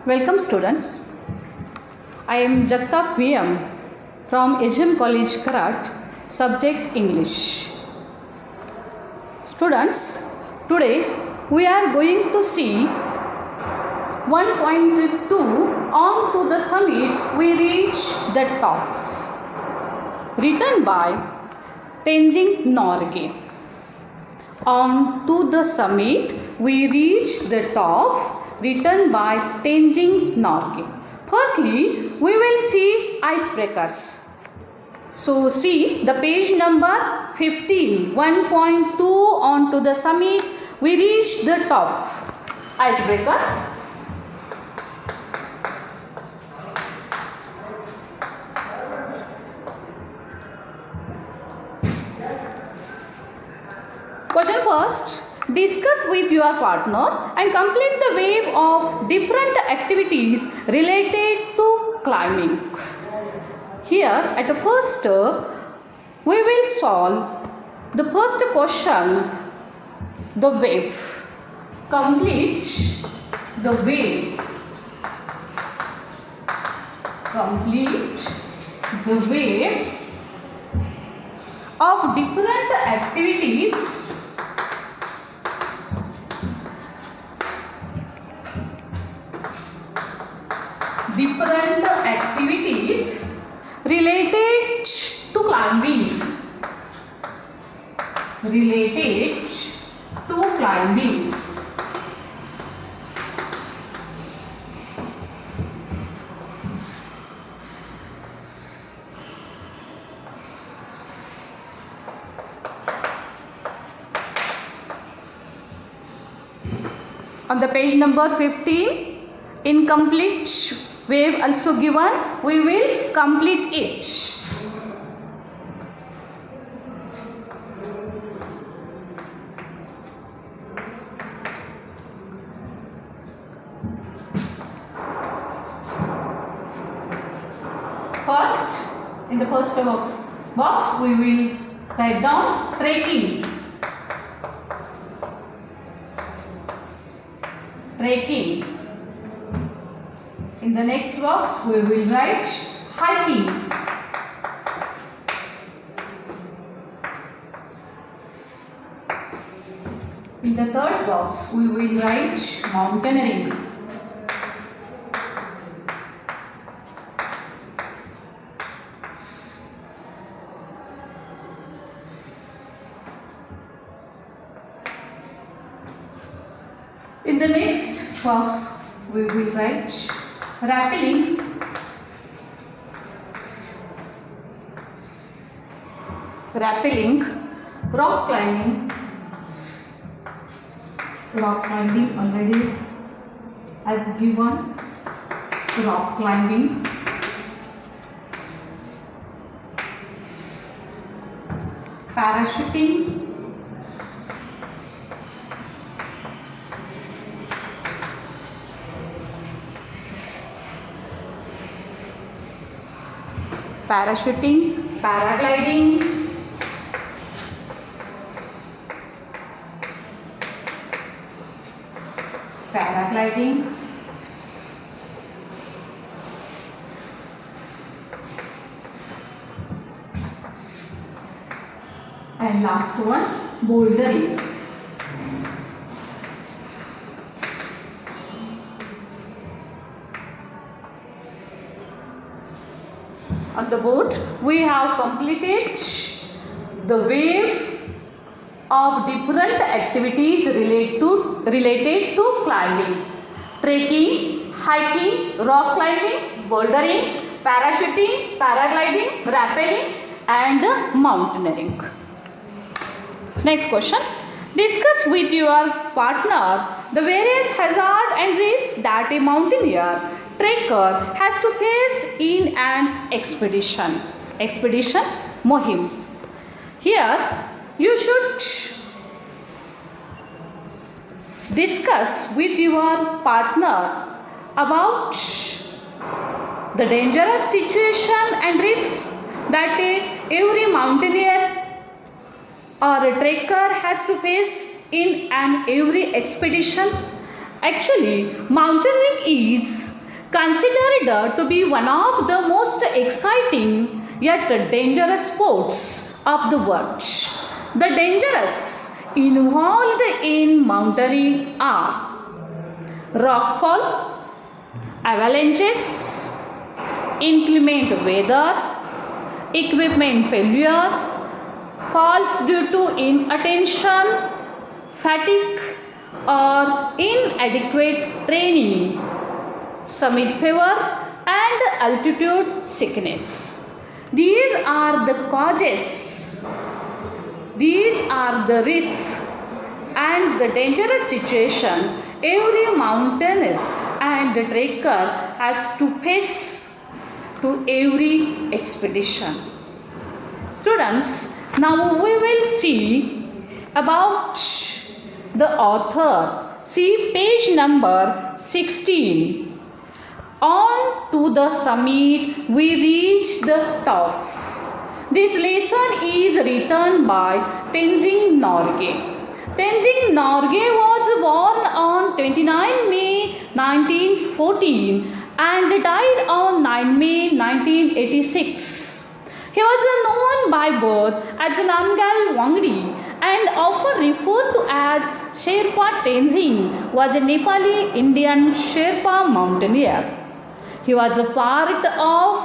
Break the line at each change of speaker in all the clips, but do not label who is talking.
Welcome students. I am Jagtap VM from HM College Karat, subject English. Students, today we are going to see 1.2 on to the summit we reach the top, written by Tenzing Norgay. On to the summit we reach the top, written by Tenzing Norgay. Firstly, we will see icebreakers. So see the page number 15, 1.2 on to the summit we reach the top. Icebreakers. Question first. Discuss with your partner and complete the wave of different activities related to climbing. Here at the first we will solve the first question, the wave. Complete the wave. Complete the wave of different activities related to climbing. Related to climbing. On the page number 15, incomplete wave also given, we will complete it. First, in the first box, we will write down trekking. Trekking. In the next box, we will write hiking. In the third box, we will write mountaineering. In the next box, we will write rappelling. Rappelling, rock climbing. Rock climbing already as given. Rock climbing. Parachuting. Parachuting, paragliding, paragliding, and last one, bouldering. On the board, we have completed the wave of different activities related to climbing. Trekking, hiking, rock climbing, bouldering, parachuting, paragliding, rappelling and mountaineering. Next question. Discuss with your partner the various hazards and risks that a mountaineer trekker has to face in an expedition. Expedition Mohim. Here you should discuss with your partner about the dangerous situation and risks that every mountaineer or a trekker has to face in an every expedition, Actually, mountaineering is considered to be one of the most exciting yet dangerous sports of the world. The dangers involved in mountaineering are rockfall, avalanches, inclement weather, equipment failure, falls due to inattention, fatigue or inadequate training, summit fever and altitude sickness. These are the causes, these are the risks and the dangerous situations every mountaineer and trekker has to face to every expedition. Students, now we will see about the author. See page number 16. On to the summit, we reach the top. This lesson is written by Tenzing Norgay. Tenzing Norgay was born on 29 May 1914 and died on 9 May 1986. He was known by birth as Namgyal Wangdi and often referred to as Sherpa. Tenzing was a Nepali Indian Sherpa mountaineer. He was a part of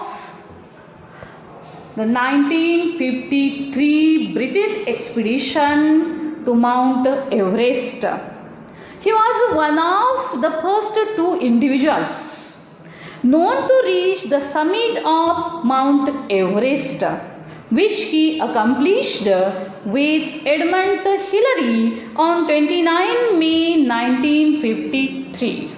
the 1953 British expedition to Mount Everest. He was one of the first two individuals known to reach the summit of Mount Everest, which he accomplished with Edmund Hillary on 29 May 1953.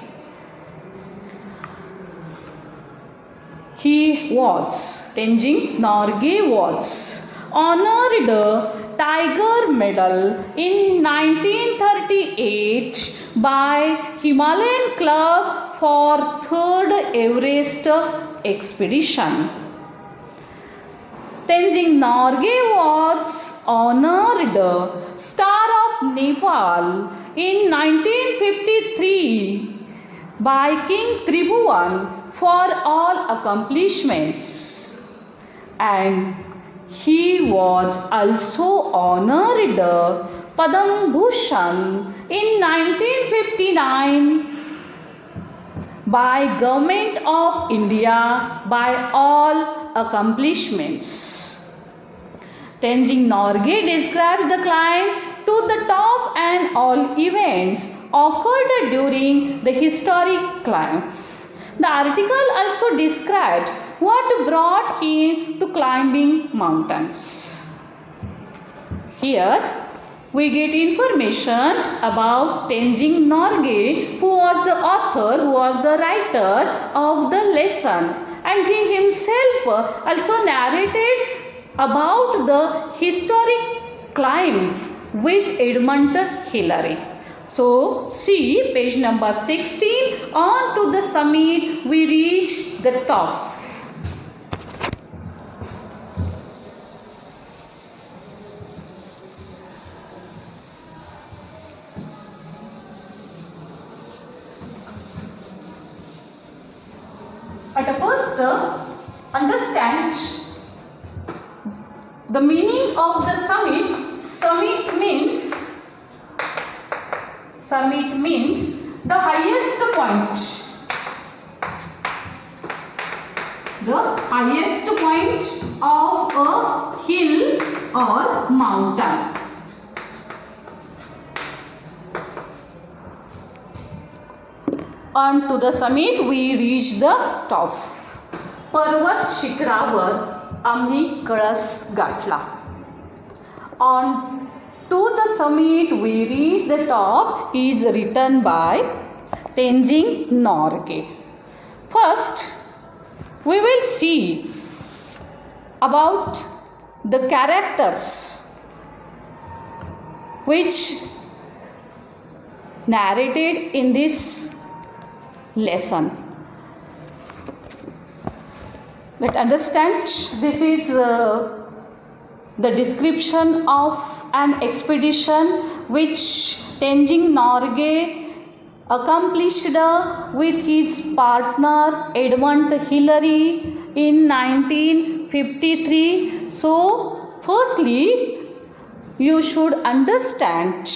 Tenzing Norgay was honored Tiger Medal in 1938 by Himalayan Club for 3rd Everest expedition. Tenzing Norgay was honored Star of Nepal in 1953 by King Tribhuvan for all accomplishments, and he was also honored Padam Bhushan in 1959 by Government of India by all accomplishments. Tenzing Norgay describes the climb to the top and all events occurred during the historic climb. The article also describes what brought him to climbing mountains. Here we get information about Tenzing Norgay, who was the author, who was the writer of the lesson, and he himself also narrated about the historic climb with Edmund Hillary. So, see page number 16. On to the summit, we reach the top. At first, understand the meaning of the summit. Summit means the highest point. The highest point of a hill or mountain. On to the summit, we reach the top. पर्वत शिखरावर आम्ही कळस गाठला. On to the summit, we reach the top is written by Tenzing Norgay. First, we will see about the characters which narrated in this lesson. Let's understand, this is the description of an expedition which Tenzing Norgay accomplished with his partner Edmund Hillary in 1953. So, firstly, you should understand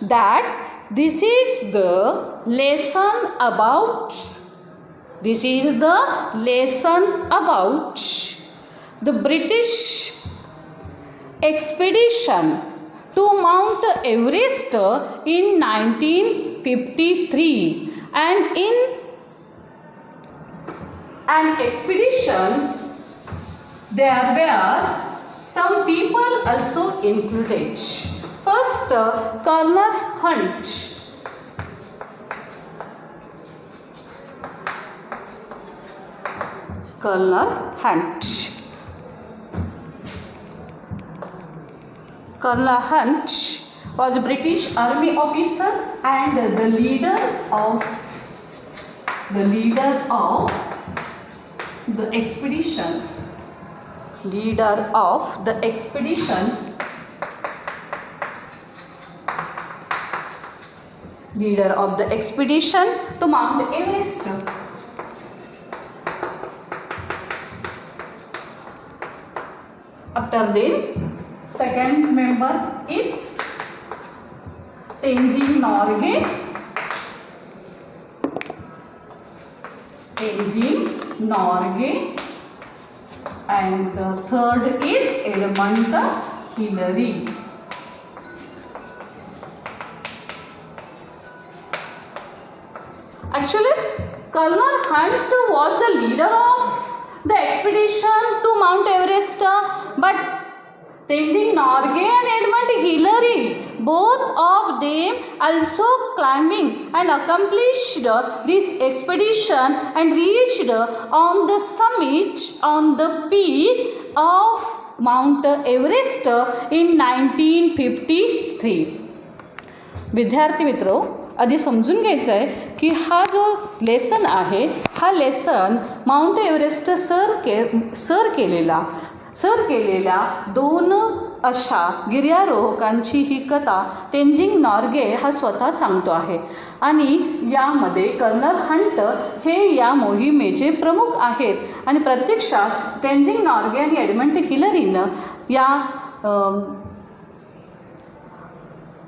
that this is the lesson about the British expedition to Mount Everest in 1953, and in an expedition there were some people also included. First, Colonel Hunt. Colonel Hunt was a British Army officer and the leader of the expedition. Leader of the expedition to Mount Everest. After them, second member is Tenzing Norgay. And the third is Edmund Hillary. Actually, Colonel Hunt was the leader of the expedition to Mount Everest, but Tenzing Norgay and Edmund Hillary, both of them also climbing and accomplished this expedition and reached on the summit, on the peak of Mount Everest in 1953. विद्यार्थी मित्रो, आधी समजून घ्यायचं आहे की हा जो lesson आहे हा लेसन माउंट एव्हरेस्ट सर केलेल्या दोन अशा गिर्यारोहकांची ही कथा तेंजिंग नॉर्गे हा स्वतः सांगतो आहे. आणि यामध्ये कर्नल हंट हे या मोहिमेचे प्रमुख आहेत आणि प्रत्यक्षात तेंजिंग नॉर्गे आणि एडमंड हिलरीनं या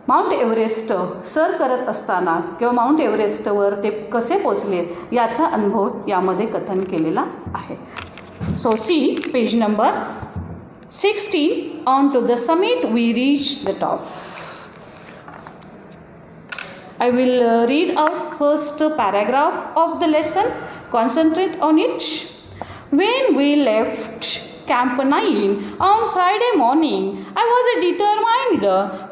माउंट एव्हरेस्ट सर करत असताना किंवा माउंट एव्हरेस्टवर ते कसे पोचले याचा अनुभव यामध्ये कथन केलेला आहे. सो सी page number 16. On to the summit we reach the top. I will read out first paragraph of the lesson. Concentrate on it. When we left Camp 9 on Friday morning, I was determined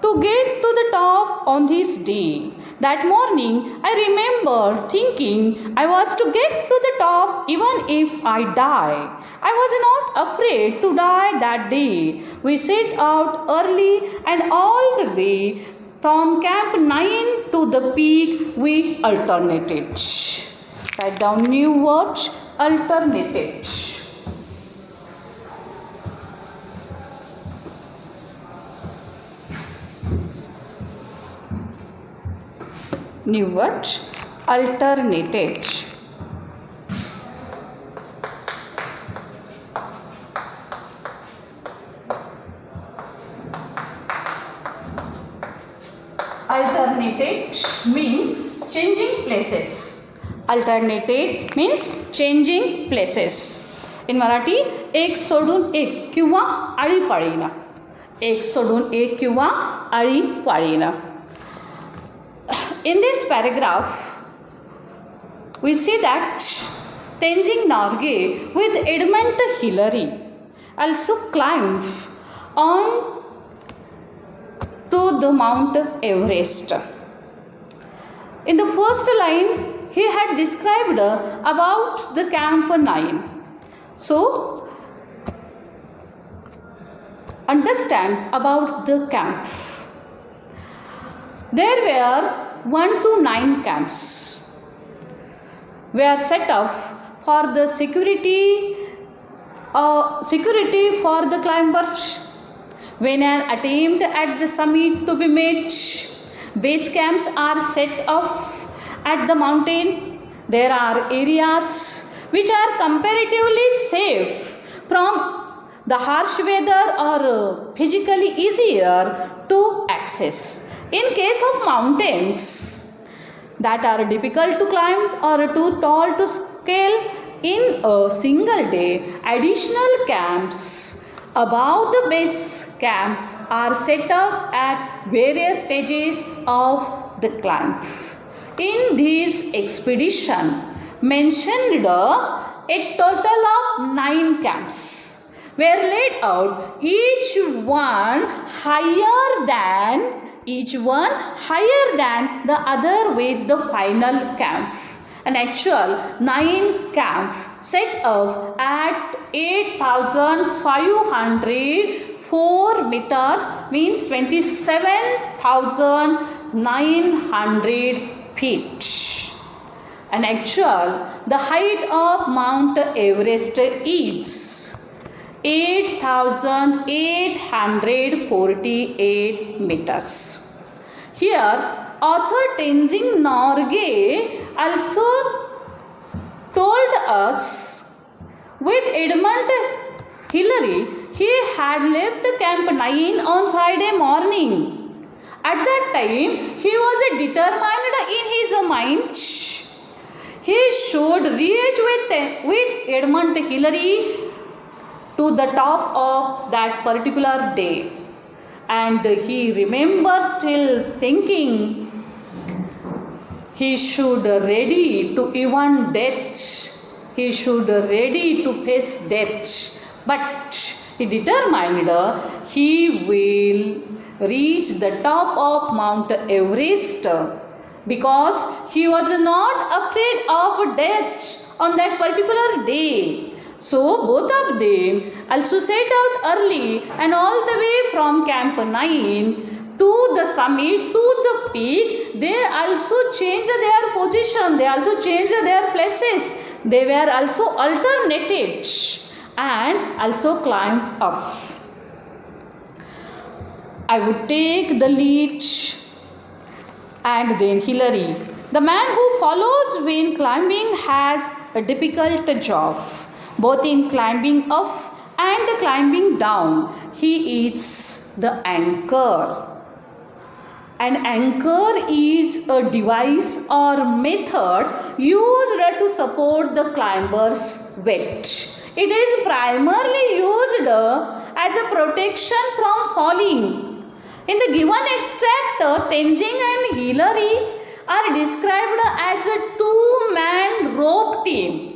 to get to the top on this day. That morning, I remember thinking I was to get to the top even if I die. I was not afraid to die that day. We set out early and all the way from Camp 9 to the peak we alternated. Write down new words, alternated. New word, alternated. Alternated means changing places. Alternated means changing places. In Marathi, एक सोडून एक किंवा आळीपाळीनं. एक सोडून एक किंवा आळीपाळीनं. In this paragraph, we see that Tenzing Norgay with Edmund Hillary also climbed on to the Mount Everest. In the first line, he had described about the Camp 9. So, understand about the camp. There were 1 to 9 camps were set up for the security for the climbers. When an attempt at the summit to be made, base camps are set up at the mountain. There are areas which are comparatively safe from the harsh weather or physically easier to access. In case of mountains that are difficult to climb or too tall to scale, in a single day, additional camps above the base camp are set up at various stages of the climb. In this expedition, mentioned a total of 9 camps were laid out, each one higher than the other with the final camp. An actual 9 camps set up at 8,504 meters, means 27,900 feet. And actual, the height of Mount Everest is 8,848 meters. Here, author Tenzing Norgay also told us with Edmund Hillary, he had left Camp 9 on Friday morning. At that time, he was determined in his mind. He should reach with Edmund Hillary to the top of that particular day. And he remembered till thinking he should ready to even death. He should ready to face death. But he determined he will reach the top of Mount Everest because he was not afraid of death on that particular day. So both of them also set out early and all the way from Camp 9 to the summit, to the peak. They also changed their position, they also changed their places. They were also alternated and also climbed up. I would take the lead and then Hillary. The man who follows when climbing has a difficult job, both in climbing up and climbing down. He is the anchor. An anchor is a device or method used to support the climber's weight. It is primarily used as a protection from falling. In the given extract, Tenzing and Hillary are described as a two-man rope team.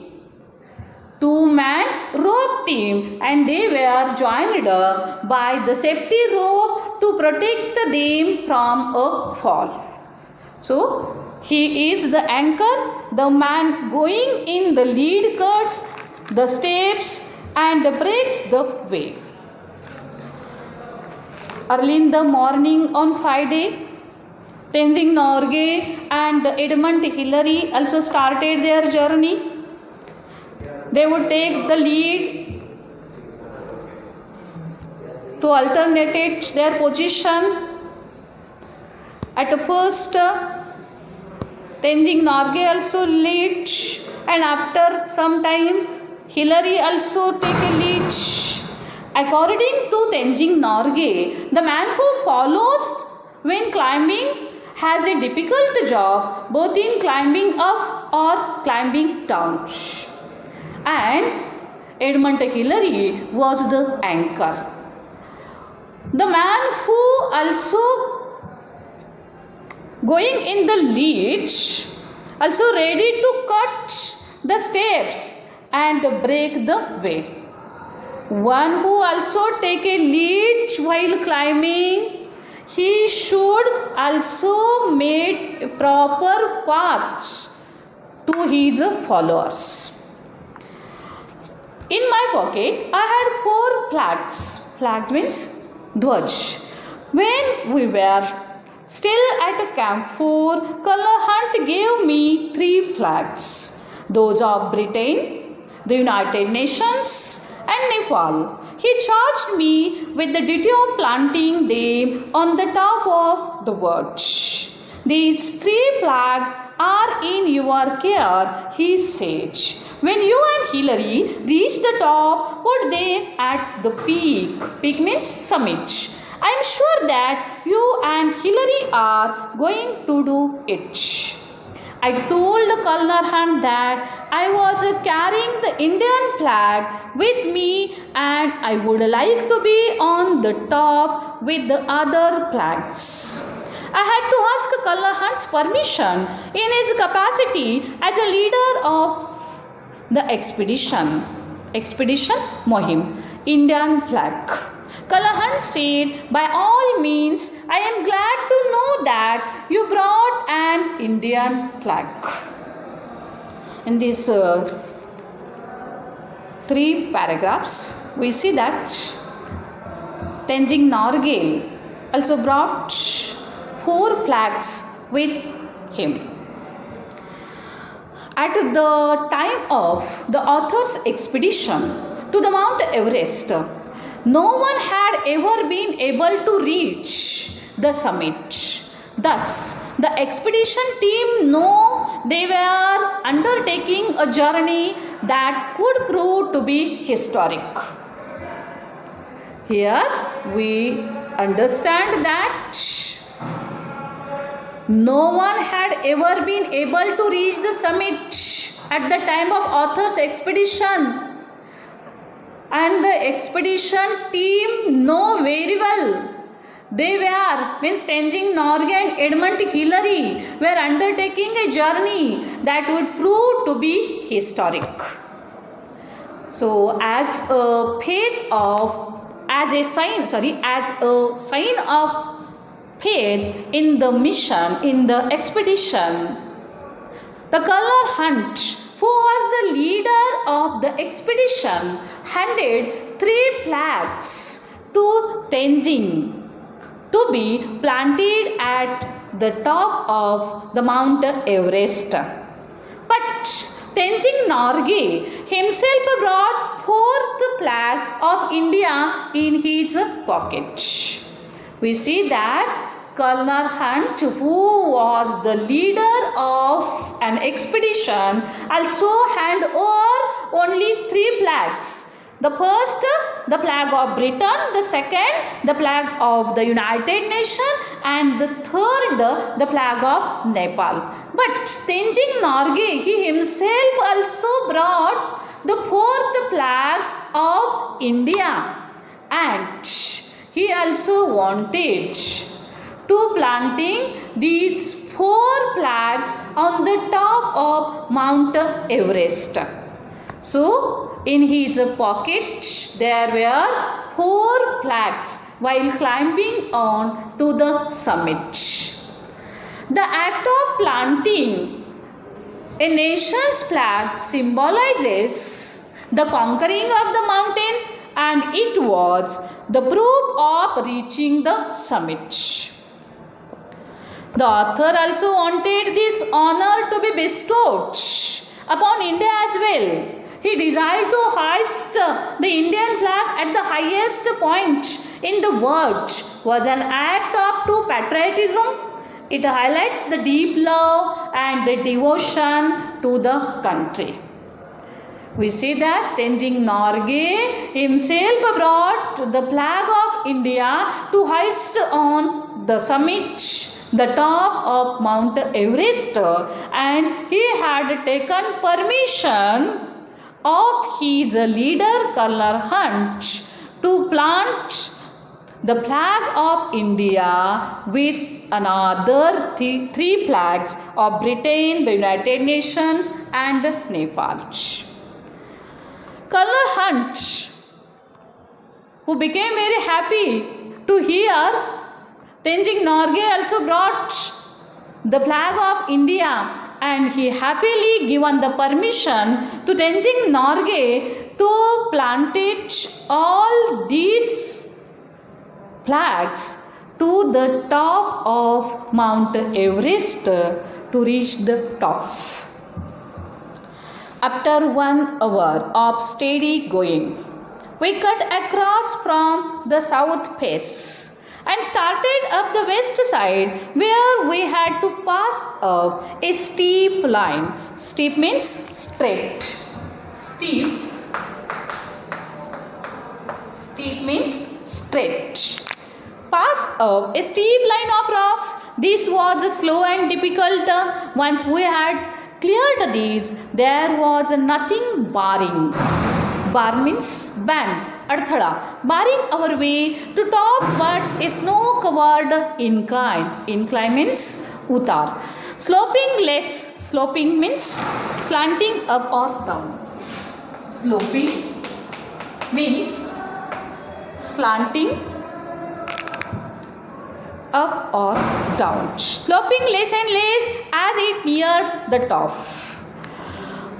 And they were joined by the safety rope to protect them from a fall. So, he is the anchor. The man going in the lead cuts the steps and breaks the way. Early in the morning on Friday, Tenzing Norgay and Edmund Hillary also started their journey. They would take the lead to alternate their position. At first, Tenzing Norgay also lead, and after some time, Hillary also take a lead. According to Tenzing Norgay, the man who follows when climbing has a difficult job, both in climbing up or climbing down. And Edmund Hillary was the anchor. The man who also going in the lead also ready to cut the steps and break the way. One who also take a lead while climbing, he should also make proper paths to his followers. In my pocket, I had 4 flags. Flags means Dhwaj. When we were still at Camp 4, Colonel Hunt gave me 3 flags. Those of Britain, the United Nations and Nepal. He charged me with the duty of planting them on the top of the watch. These 3 flags are in your care, he said. When you and Hillary reach the top, put them at the peak. Peak means summit. I am sure that you and Hillary are going to do it. I told Colonel Hunt that I was carrying the Indian flag with me and I would like to be on the top with the other flags. I had to ask Colonel Hunt's permission in his capacity as a leader of the expedition. Expedition Mohim, Indian flag. Colonel Hunt said, by all means, I am glad to know that you brought an Indian flag. In these 3 paragraphs, we see that Tenzing Norgay also brought 4 flags with him. At the time of the author's expedition to the Mount Everest, no one had ever been able to reach the summit. Thus, the expedition team knew they were undertaking a journey that could prove to be historic. Here we understand that no one had ever been able to reach the summit at the time of author's expedition. And the expedition team know very well. They were, means Tenzing Norgay and Edmund Hillary were undertaking a journey that would prove to be historic. So as a sign of faith in the mission, in the expedition, the Colonel Hunt, who was the leader of the expedition, handed 3 flags to Tenzing to be planted at the top of the Mount Everest. But Tenzing Norgay himself brought 4th flag of India in his pocket. We see that Colonel Hunt, who was the leader of an expedition, also handed over only 3 flags. The first, the flag of Britain; the second, the flag of the United Nations; and the third, the flag of Nepal. But Tenzing Norgay, he himself also brought the 4th flag of India, and he also wanted to planting these 4 flags on the top of Mount Everest. So, in his pocket there were 4 flags while climbing on to the summit. The act of planting a nation's flag symbolizes the conquering of the mountain, and it was the proof of reaching the summit. The author also wanted this honor to be bestowed upon India as well. He desired to hoist the Indian flag at the highest point in the world was an act of true patriotism. It highlights the deep love and the devotion to the country. We see that Tenzing Norgay himself brought the flag of India to hoist on the summit, the top of Mount Everest, and he had taken permission of his leader Colonel Hunt to plant the flag of India with another 3 flags of Britain, the United Nations, and Nepal. Colonel Hunt, who became very happy to hear Tenzing Norgay also brought the flag of India, and he happily given the permission to Tenzing Norgay to plant all these flags to the top of Mount Everest to reach the top. After 1 hour of steady going, we cut across from the south face. I and started up the west side, where we had to pass up a steep line. Steep means straight. Steep means straight. Pass up a steep line of rocks. This was slow and difficult. Once we had cleared these, there was nothing barring. Bar means ban, adthada, barring our way to top but a snow covered incline. Incline means utar. Sloping less. Sloping means slanting up or down. Sloping means slanting up or down. Sloping less and less as it neared the top.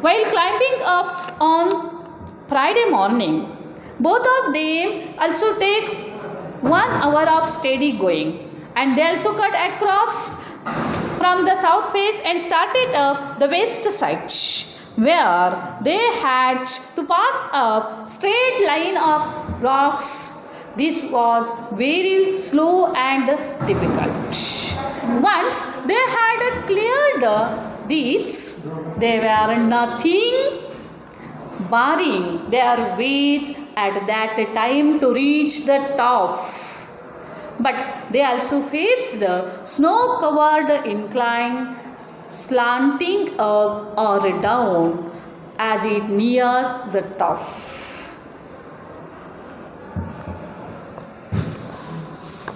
While climbing up on Friday morning, both of them also take 1 hour of steady going, and they also cut across from the south face and started up the west side, where they had to pass up straight line of rocks. This was very slow and difficult. Once they had cleared these, there were nothing barring their ways at that time to reach the top. But they also faced the snow-covered incline, slanting up or down as it neared the top.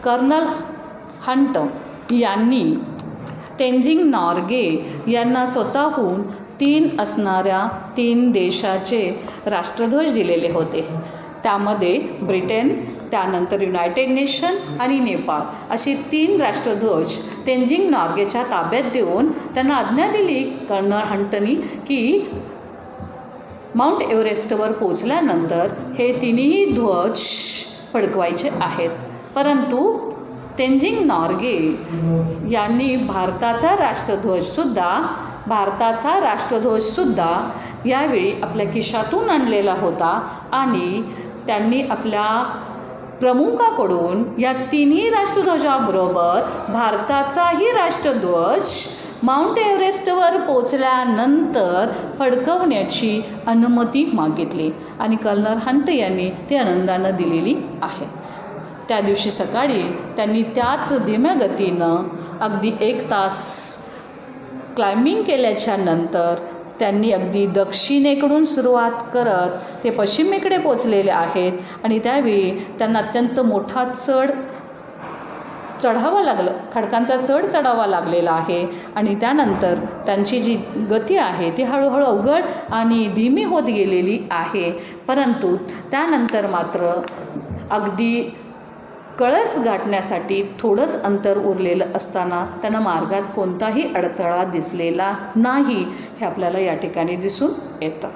Colonel Hunt यांनी तेंजिंग नॉर्गे यांना स्वतःहून 3 असणाऱ्या 3 देशाचे राष्ट्रध्वज दिलेले होते. त्यामध्ये Britain, त्यानंतर युनायटेड नेशन आणि नेपाळ अशी 3 राष्ट्रध्वज तेंजिंग नॉर्गेच्या ताब्यात देऊन त्यांना आज्ञा दिली कर्नल हंटनी की माउंट एव्हरेस्टवर पोचल्यानंतर हे 3ही ध्वज फडकवायचे आहेत. परंतु तेंजिंग नॉर्गे यांनी भारताचा राष्ट्रध्वजसुद्धा यावेळी आपल्या खिशातून आणलेला होता आणि त्यांनी आपल्या प्रमुखाकडून या 3ही राष्ट्रध्वजाबरोबर भारताचाही राष्ट्रध्वज माउंट एव्हरेस्टवर पोचल्यानंतर फडकवण्याची अनुमती मागितली आणि कर्नल हंट यांनी ती आनंदानं दिलेली आहे. त्या दिवशी सकाळी त्यांनी त्याच धीम्या गतीनं अगदी 1 तास क्लाइम्बिंग केल्याच्या नंतर त्यांनी अगदी दक्षिणेकडून सुरुवात करत ते पश्चिमेकडे पोचलेले आहेत आणि त्यावेळी त्यांना अत्यंत मोठा खडकांचा चढ चढावा लागलेला आहे आणि त्यानंतर त्यांची जी गती आहे ती हळूहळू अवघड आणि धीमी होत गेलेली आहे. परंतु त्यानंतर मात्र अगदी कळस गाठण्यासाठी थोडंच अंतर उरलेलं असताना त्यांना मार्गात कोणताही अडथळा दिसलेला नाही हे आपल्याला या ठिकाणी दिसून येतं.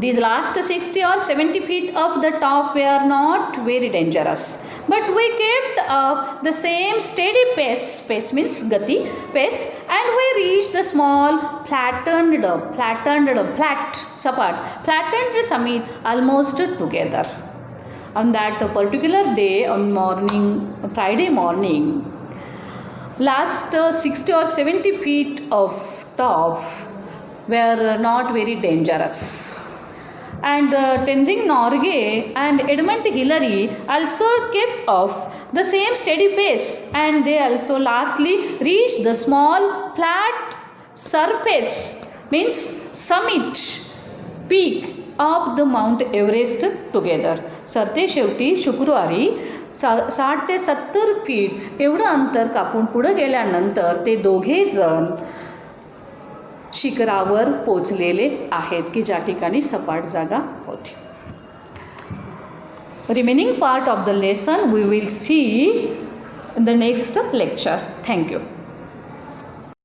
These last 60 or 70 feet of the top were not very dangerous, but we kept up the same steady pace. Pace means gati, pace, and we reached the small flattened summit almost together. On that particular day, on Friday morning, last 60 or 70 feet of top were not very dangerous. And Tenzing Norgay and Edmund Hillary also kept off the same steady pace, and they also lastly reached the small flat surface, means summit, peak of the Mount Everest together. सरते शेवटी शुक्रवारी 60 ते 70 feet एवढं अंतर कापून पुढे गेल्यानंतर ते दोघे जण शिखरावर पोचलेले आहेत की ज्या ठिकाणी सपाट जागा होती. Remaining part of the lesson we will see in the next lecture. Thank you.